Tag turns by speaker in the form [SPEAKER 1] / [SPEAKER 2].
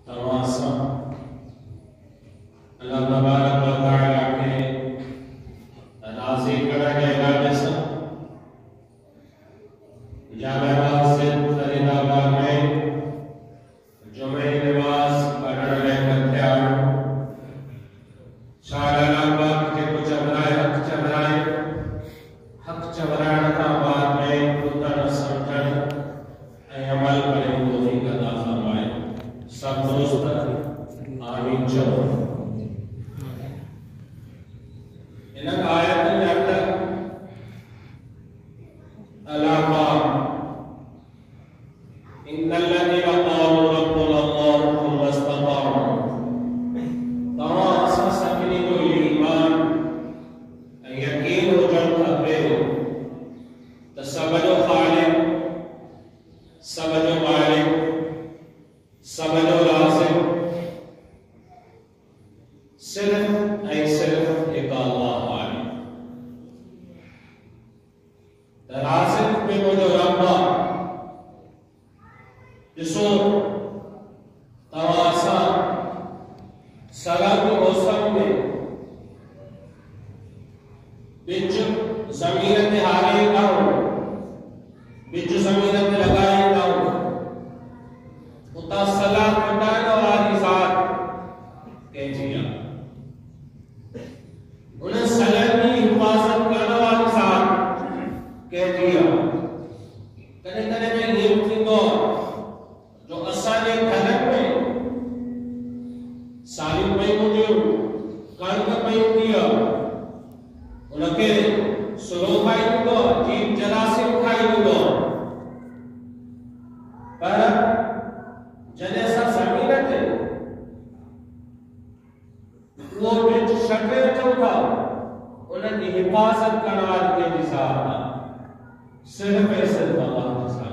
[SPEAKER 1] तमाशा अल्लाह तबारक व तआला के राज़ी करण के इरादे से जामिया मस्जिद फरीदाबाद में जुमे नमाज पढ़ने लेकर तैयार शाला बात के कुछ हक चवराण का बाद में पुतन समझण ऐं अमल करण तौफीक अता फरमाए। सब दोस्त आमीन चओ। इन आयतुनि अंदर अलामा इन्नल्लज़ीना क़ालू रब्बुनल्लाहु थुम्मा इस्तक़ामू तव्हां असां सभिनी जो ईमान ऐं यकीन हुजणु खपे त सब जो ख़ालिक़, सब जो मालिक, सब जो राज़िक़ सिर्फ ऐं सिर्फ हिकु अल्लाह आहे। त राज़िक़ में मुंहिंजो रब आहे। ॾिसो तव्हां असां सरद मौसम में बिज ज़मीन ते हारींदा आहियूं, बिज ज़मीन ते लॻाईंदा आहियूं, उतां सलाह कढाइण वारी ज़ात कंहिंजी आहे। उन सलह जी हिफ़ाज़त करण वारी ज़ात कंहिंजी आहे। कॾहिं कॾहिं में ईअं थींदो आहे जो असांजे घरनि में सालियूं पयूं हूंदियूं, कणिक पई हूंदी आहे, उनखे सुरो खाई हूंदो आहे, जीव जरासीम खाई हूंदो आहे, पर जॾहिं असां ज़मीन ते उहो बिज छटे अचूं था, उनजी हिफ़ाज़त करण वारी कंहिंजी ज़ात आहे, सिर्फ़ ऐं सिर्फ़ अल्लाह जी ज़ात।